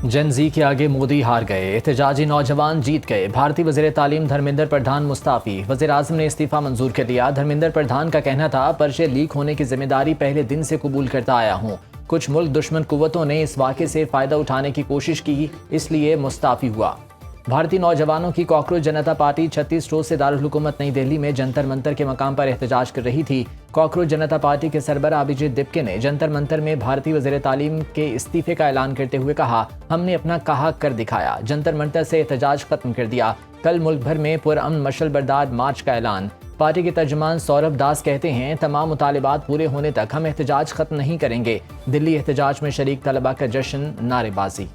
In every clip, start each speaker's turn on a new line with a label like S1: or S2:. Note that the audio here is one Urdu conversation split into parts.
S1: جن زی کے آگے مودی ہار گئے، احتجاجی نوجوان جیت گئے۔ بھارتی وزیر تعلیم دھرمیندر پردھان مستعفی، وزیر اعظم نے استعفیٰ منظور کر لیا۔ دھرمیندر پردھان کا کہنا تھا، پرچے لیک ہونے کی ذمہ داری پہلے دن سے قبول کرتا آیا ہوں۔ کچھ ملک دشمن قوتوں نے اس واقعے سے فائدہ اٹھانے کی کوشش کی، اس لیے مستعفی ہوا۔ بھارتی نوجوانوں کی کاکروچ جنتا پارٹی 36 روز سے دارالحکومت نئی دہلی میں جنتر منتر کے مقام پر احتجاج کر رہی تھی۔ کاکروچ جنتا پارٹی کے سربراہ ابھیجیت دپکے نے جنتر منتر میں بھارتی وزیر تعلیم کے استعفے کا اعلان کرتے ہوئے کہا، ہم نے اپنا کہا کر دکھایا، جنتر منتر سے احتجاج ختم کر دیا۔ کل ملک بھر میں پرامن مشعل بردار مارچ کا اعلان۔ پارٹی کے ترجمان سوربھ داس کہتے ہیں، تمام مطالبات پورے ہونے تک ہم احتجاج ختم نہیں کریں گے۔ دلی احتجاج میں شریک طلباء کا جشن، نعرے بازی۔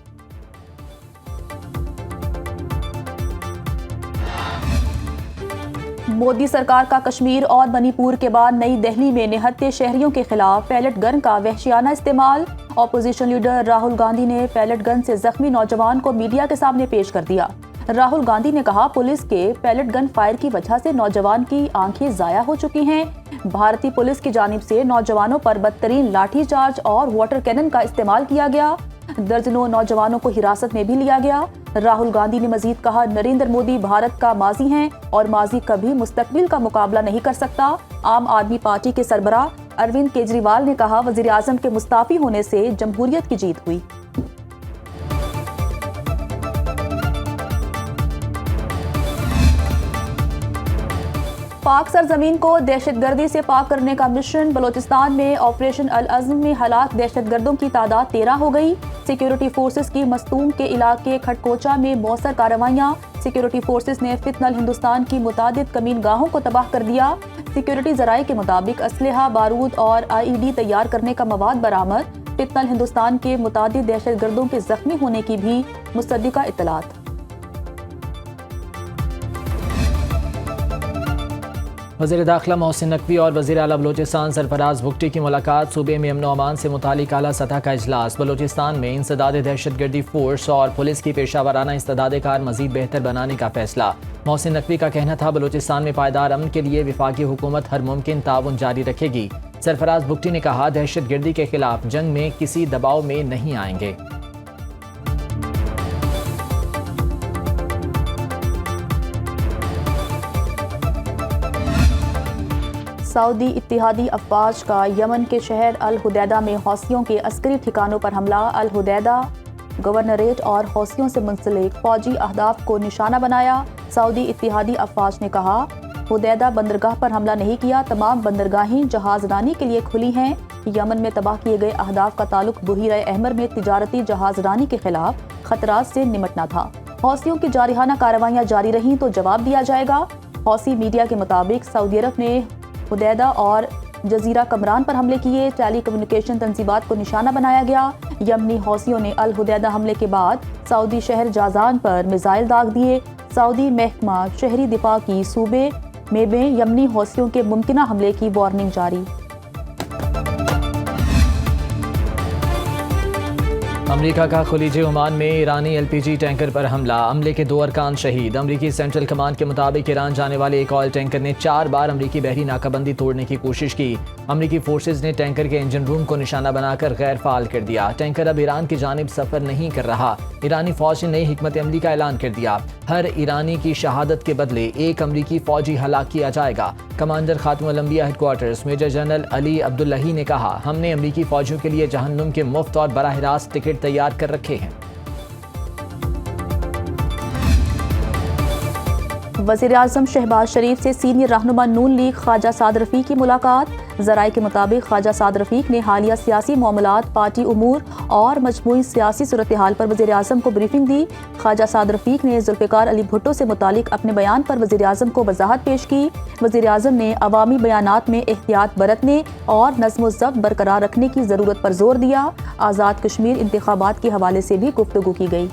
S2: مودی سرکار کا کشمیر اور منی پور کے بعد نئی دہلی میں نہتے شہریوں کے خلاف پیلٹ گن کا وحشیانہ استعمال۔ اپوزیشن لیڈر راہل گاندھی نے پیلٹ گن سے زخمی نوجوان کو میڈیا کے سامنے پیش کر دیا۔ راہل گاندھی نے کہا، پولیس کے پیلٹ گن فائر کی وجہ سے نوجوان کی آنکھیں ضائع ہو چکی ہیں۔ بھارتی پولیس کی جانب سے نوجوانوں پر بدترین لاٹھی چارج اور واٹر کینن کا استعمال کیا گیا۔ درجنوں نوجوانوں کو حراست میں بھی لیا گیا۔ راہل گاندھی نے مزید کہا، نریندر مودی بھارت کا ماضی ہیں اور ماضی کبھی مستقبل کا مقابلہ نہیں کر سکتا۔ عام آدمی پارٹی کے سربراہ اروند کیجریوال نے کہا، وزیر اعظم کے مستعفی ہونے سے جمہوریت کی جیت ہوئی۔ پاک سرزمین کو دہشت گردی سے پاک کرنے کا مشن۔ بلوچستان میں آپریشن العزم میں ہلاک دہشت گردوں کی تعداد 13 ہو گئی۔ سیکیورٹی فورسز کی مستونگ کے علاقے کھٹکوچا میں موثر کارروائیاں۔ سیکیورٹی فورسز نے فتنہ ہندوستان کی متعدد کمین گاہوں کو تباہ کر دیا۔ سیکیورٹی ذرائع کے مطابق اسلحہ، بارود اور IED تیار کرنے کا مواد برآمد۔ فتنہ ہندوستان کے متعدد دہشت گردوں کے زخمی ہونے کی بھی مصدقہ اطلاعات۔
S1: وزیر داخلہ محسن نقوی اور وزیر اعلیٰ بلوچستان سرفراز بگٹی کی ملاقات۔ صوبے میں امن و امان سے متعلق اعلیٰ سطح کا اجلاس۔ بلوچستان میں انسداد دہشت گردی فورس اور پولیس کی پیشہ ورانہ استعداد کار مزید بہتر بنانے کا فیصلہ۔ محسن نقوی کا کہنا تھا، بلوچستان میں پائیدار امن کے لیے وفاقی حکومت ہر ممکن تعاون جاری رکھے گی۔ سرفراز بگٹی نے کہا، دہشت گردی کے خلاف جنگ میں کسی دباؤ میں نہیں آئیں گے۔
S2: سعودی اتحادی افواج کا یمن کے شہر الحدیدہ میں حوثیوں کے عسکری ٹھکانوں پر حملہ۔ الحدیدہ گورنریٹ اور حوثیوں سے منسلک فوجی اہداف کو نشانہ بنایا۔ سعودی اتحادی افواج نے کہا، حدیدہ بندرگاہ پر حملہ نہیں کیا، تمام بندرگاہیں جہاز رانی کے لیے کھلی ہیں۔ یمن میں تباہ کیے گئے اہداف کا تعلق بحیرہ احمر میں تجارتی جہاز رانی کے خلاف خطرات سے نمٹنا تھا۔ حوثیوں کی جارحانہ کارروائیاں جاری رہیں تو جواب دیا جائے گا۔ حوثی میڈیا کے مطابق سعودی عرب نے حدیدہ اور جزیرہ کمران پر حملے کیے۔ ٹیلی کمیونیکیشن تنصیبات کو نشانہ بنایا گیا۔ یمنی حوثیوں نے الحدیدہ حملے کے بعد سعودی شہر جازان پر میزائل داغ دیے۔ سعودی محکمہ شہری دفاع کی صوبے میں یمنی حوثیوں کے ممکنہ حملے کی وارننگ جاری۔
S1: امریکہ کا خلیج عمان میں ایرانی LPG ٹینکر پر حملہ، عملے کے 2 ارکان شہید۔ امریکی سینٹرل کمانڈ کے مطابق ایران جانے والے ایک آئل ٹینکر نے 4 بار امریکی بحری ناکہ بندی توڑنے کی کوشش کی۔ امریکی فورسز نے ٹینکر کے انجن روم کو نشانہ بنا کر غیر فعال کر دیا۔ ٹینکر اب ایران کی جانب سفر نہیں کر رہا۔ ایرانی فوج نے نئی حکمت عملی کا اعلان کر دیا، ہر ایرانی کی شہادت کے بدلے 1 امریکی فوجی ہلاک کیا جائے گا۔ کمانڈر خاتم الانبیاء ہیڈ کوارٹرز میجر جنرل علی عبداللہی نے کہا، ہم نے امریکی فوجیوں کے لیے جہنم کے مفت اور براہ راست ٹکٹ تیار کر رکھے ہیں۔
S2: وزیر اعظم شہباز شریف سے سینئر رہنما نون لیگ خواجہ سعد رفیق کی ملاقات۔ ذرائع کے مطابق خواجہ سعد رفیق نے حالیہ سیاسی معاملات، پارٹی امور اور مجموعی سیاسی صورتحال پر وزیر اعظم کو بریفنگ دی۔ خواجہ سعد رفیق نے ذوالفقار علی بھٹو سے متعلق اپنے بیان پر وزیر اعظم کو وضاحت پیش کی۔ وزیر اعظم نے عوامی بیانات میں احتیاط برتنے اور نظم و ضبط برقرار رکھنے کی ضرورت پر زور دیا۔ آزاد کشمیر انتخابات کے حوالے سے بھی گفتگو کی گئی۔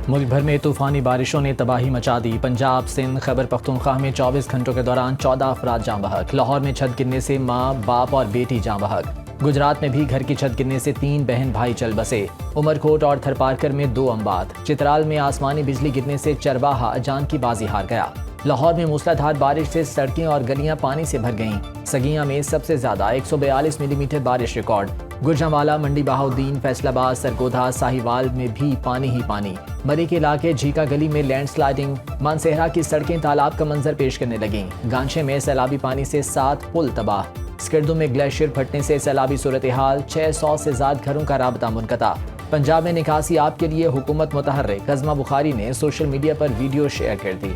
S1: ملک بھر میں طوفانی بارشوں نے تباہی مچا دی۔ پنجاب، سندھ، خیبر پختونخوا میں 24 گھنٹوں کے دوران 14 افراد جاں بحق۔ لاہور میں چھت گرنے سے ماں، باپ اور بیٹی جاں بحق۔ گجرات میں بھی گھر کی چھت گرنے سے 3 بہن بھائی چل بسے۔ عمرکوٹ اور تھرپارکر میں 2 اموات۔ چترال میں آسمانی بجلی گرنے سے چرواہا جان کی بازی ہار گیا۔ لاہور میں موسلادھار بارش سے سڑکیں اور گلیاں پانی سے بھر گئیں۔ سگیاں میں سب سے زیادہ 142 ملی میٹر بارش ریکارڈ۔ گجرانوالہ، منڈی بہاؤالدین، فیصل آباد، سرگودھا، ساہیوال میں بھی پانی ہی پانی۔ مری کے علاقے جھیکا گلی میں لینڈ سلائیڈنگ، مانسہرہ کی سڑکیں تالاب کا منظر پیش کرنے لگیں۔ گانچے میں سیلابی پانی سے 7 پل تباہ۔ اسکردو میں گلیشیئر پھٹنے سے سیلابی صورتحال، 600 سے زائد گھروں کا رابطہ منقطع۔ پنجاب میں نکاسی آب کے لیے حکومت متحرک، عظمہ بخاری نے سوشل میڈیا پر ویڈیو شیئر کر دی۔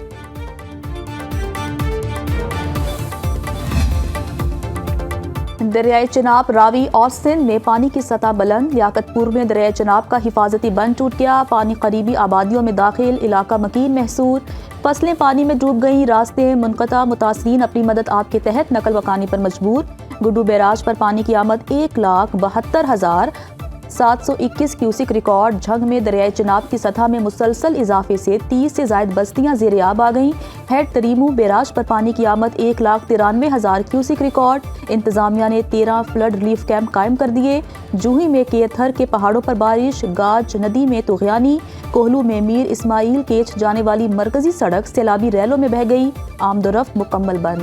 S2: دریائے چناب، راوی اور سندھ میں پانی کی سطح بلند۔ لیاقت پور میں دریائے چناب کا حفاظتی بند ٹوٹ گیا، پانی قریبی آبادیوں میں داخل، علاقہ مکین محصور۔ فصلیں پانی میں ڈوب گئیں، راستے منقطع، متاثرین اپنی مدد آپ کے تحت نقل مکانی پر مجبور۔ گڈو بیراج پر پانی کی آمد 1,72,721 کیوسک ریکارڈ۔ جھنگ میں دریائے چناب کی سطح میں مسلسل اضافے سے 30 سے زائد بستیاں زیر آب آ گئیں۔ ہیڈ تریمو بیراج پر پانی کی آمد 1,93,000 کیوسک ریکارڈ۔ انتظامیہ نے 13 فلڈ ریلیف کیمپ قائم کر دیے۔ جوہی میں کیتھر کے پہاڑوں پر بارش، گاج ندی میں طغیانی، کوہلو میں میر اسماعیل کیچ جانے والی مرکزی سڑک سیلابی ریلوں میں بہہ گئی، آمد و رفت مکمل بند۔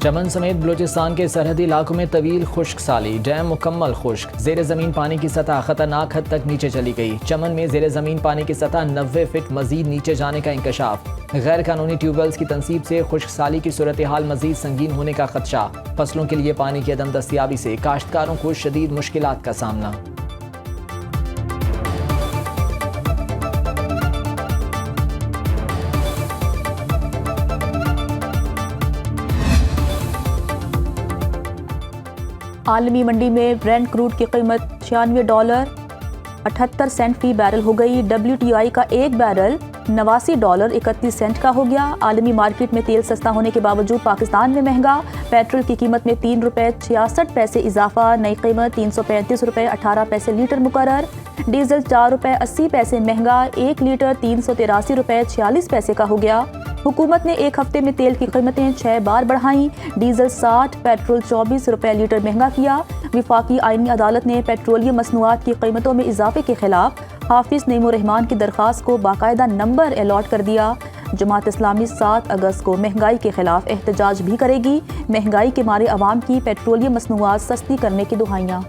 S1: چمن سمیت بلوچستان کے سرحدی علاقوں میں طویل خشک سالی، ڈیم مکمل خشک، زیر زمین پانی کی سطح خطرناک حد تک نیچے چلی گئی۔ چمن میں زیر زمین پانی کی سطح 90 فٹ مزید نیچے جانے کا انکشاف۔ غیر قانونی ٹیوب ویلز کی تنصیب سے خشک سالی کی صورتحال مزید سنگین ہونے کا خدشہ۔ فصلوں کے لیے پانی کی عدم دستیابی سے کاشتکاروں کو شدید مشکلات کا سامنا۔
S2: عالمی منڈی میں برینٹ کروڈ کی قیمت $96.78 فی بیرل ہو گئی۔ WTI کا ایک بیرل $89.31 کا ہو گیا۔ عالمی مارکیٹ میں تیل سستا ہونے کے باوجود پاکستان میں مہنگا۔ پیٹرول کی قیمت میں ₹3.66 اضافہ، نئی قیمت ₹335.18 لیٹر مقرر۔ ڈیزل ₹4.80 مہنگا، 1 لیٹر ₹383.46 کا ہو گیا۔ حکومت نے ایک ہفتے میں تیل کی قیمتیں 6 بار بڑھائیں، ڈیزل 60، پیٹرول ₹24 لیٹر مہنگا کیا۔ وفاقی آئینی عدالت نے پیٹرولیم مصنوعات کی قیمتوں میں اضافے کے خلاف حافظ نعیم الرحمان کی درخواست کو باقاعدہ نمبر الاٹ کر دیا۔ جماعت اسلامی 7 اگست کو مہنگائی کے خلاف احتجاج بھی کرے گی۔ مہنگائی کے مارے عوام کی پیٹرولیم مصنوعات سستی کرنے کی دہائیاں۔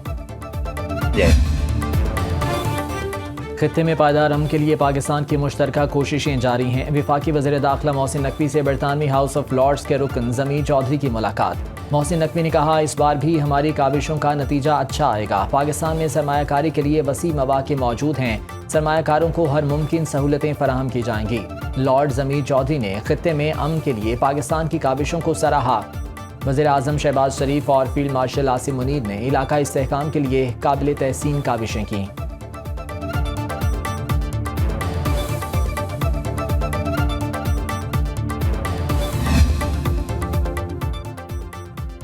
S1: خطے میں پائیدار امن کے لیے پاکستان کی مشترکہ کوششیں جاری ہیں۔ وفاقی وزیر داخلہ محسن نقوی سے برطانوی ہاؤس آف لارڈز کے رکن ضمیر چودھری کی ملاقات۔ محسن نقوی نے کہا، اس بار بھی ہماری کاوشوں کا نتیجہ اچھا آئے گا۔ پاکستان میں سرمایہ کاری کے لیے وسیع مواقع موجود ہیں، سرمایہ کاروں کو ہر ممکن سہولتیں فراہم کی جائیں گی۔ لارڈ ضمیر چودھری نے خطے میں امن کے لیے پاکستان کی کاوشوں کو سراہا۔ وزیر اعظم شہباز شریف اور فیلڈ مارشل عاصم منیر نے علاقائی استحکام کے لیے قابل تحسین کاوشیں کیں۔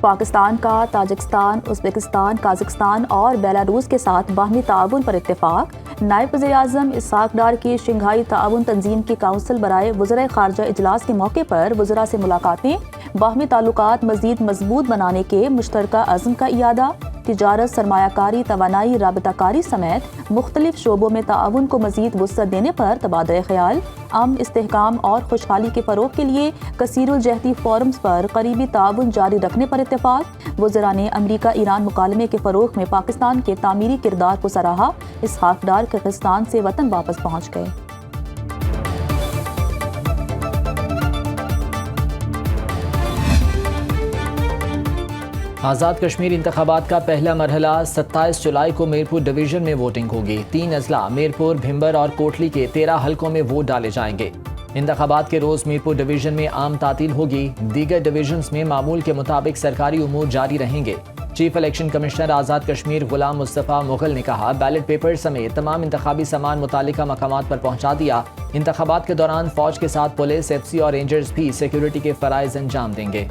S2: پاکستان کا تاجکستان، ازبکستان، قازقستان اور بیلاروس کے ساتھ باہمی تعاون پر اتفاق۔ نائب وزیر اعظم اسحاق ڈار کی شنگھائی تعاون تنظیم کی کونسل برائے وزرائے خارجہ اجلاس کے موقع پر وزراء سے ملاقاتیں، باہمی تعلقات مزید مضبوط بنانے کے مشترکہ عزم کا اعادہ۔ تجارت، سرمایہ کاری، توانائی، رابطہ کاری سمیت مختلف شعبوں میں تعاون کو مزید وسعت دینے پر تبادلہ خیال۔ امن، استحکام اور خوشحالی کے فروغ کے لیے کثیر الجہتی فورمز پر قریبی تعاون جاری رکھنے پر اتفاق۔ وزراء نے امریکہ ایران مکالمے کے فروغ میں پاکستان کے تعمیری کردار کو سراہا۔ اسحاق ڈار کرغزستان سے وطن واپس پہنچ گئے۔
S1: آزاد کشمیر انتخابات کا پہلا مرحلہ 27 جولائی کو میرپور ڈویژن میں ووٹنگ ہوگی۔ 3 اضلاع میرپور، بھمبر اور کوٹلی کے 13 حلقوں میں ووٹ ڈالے جائیں گے۔ انتخابات کے روز میرپور ڈویژن میں عام تعطیل ہوگی۔ دیگر ڈویژنز میں معمول کے مطابق سرکاری امور جاری رہیں گے۔ Chief election commissioner Azad Kashmir Ghulam Mustafa Mughal نے کہا، بیلٹ پیپر سمیت تمام انتخابی سامان متعلقہ مقامات پر پہنچا دیا۔ انتخابات کے دوران فوج کے ساتھ پولیس، ایف سی اور رینجرز بھی سیکیورٹی کے فرائض انجام دیں گے۔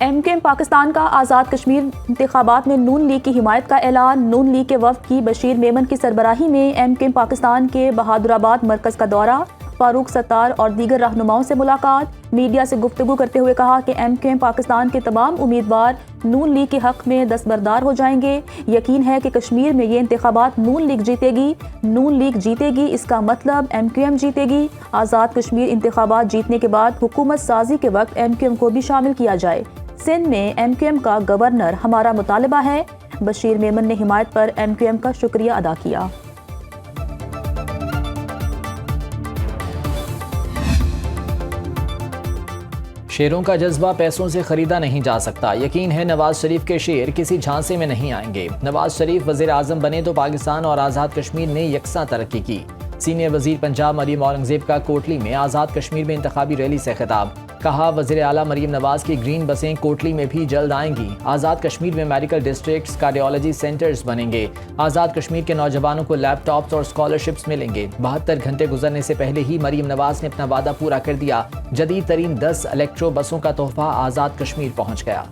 S2: ایم کیو ایم پاکستان کا آزاد کشمیر انتخابات میں نون لیگ کی حمایت کا اعلان۔ نون لیگ کے وفد کی بشیر میمن کی سربراہی میں ایم کیو ایم پاکستان کے بہادر آباد مرکز کا دورہ۔ فاروق ستار اور دیگر رہنماؤں سے ملاقات، میڈیا سے گفتگو کرتے ہوئے کہا کہ ایم کیو ایم پاکستان کے تمام امیدوار نون لیگ کے حق میں دستبردار ہو جائیں گے۔ یقین ہے کہ کشمیر میں یہ انتخابات نون لیگ جیتے گی، نون لیگ جیتے گی، اس کا مطلب ایم کیو ایم جیتے گی۔ آزاد کشمیر انتخابات جیتنے کے بعد حکومت سازی کے وقت ایم کیو ایم کو بھی شامل کیا جائے۔ سندھ میں ایم کیو ایم کا گورنر ہمارا مطالبہ ہے۔ بشیر میمن نے حمایت پر ایم کیو ایم کا شکریہ ادا کیا۔
S1: شیروں کا جذبہ پیسوں سے خریدا نہیں جا سکتا، یقین ہے نواز شریف کے شیر کسی جھانسے میں نہیں آئیں گے۔ نواز شریف وزیر اعظم بنے تو پاکستان اور آزاد کشمیر نے یکساں ترقی کی۔ سینئر وزیر پنجاب مریم اورنگزیب کا کوٹلی میں آزاد کشمیر میں انتخابی ریلی سے خطاب، کہا وزیر اعلیٰ مریم نواز کی گرین بسیں کوٹلی میں بھی جلد آئیں گی۔ آزاد کشمیر میں میڈیکل ڈسٹرکٹس، کارڈیالوجی سینٹرز بنیں گے۔ آزاد کشمیر کے نوجوانوں کو لیپ ٹاپس اور اسکالرشپس ملیں گے۔ 72 گھنٹے گزرنے سے پہلے ہی مریم نواز نے اپنا وعدہ پورا کر دیا، جدید ترین 10 الیکٹرو بسوں کا تحفہ آزاد کشمیر پہنچ گیا۔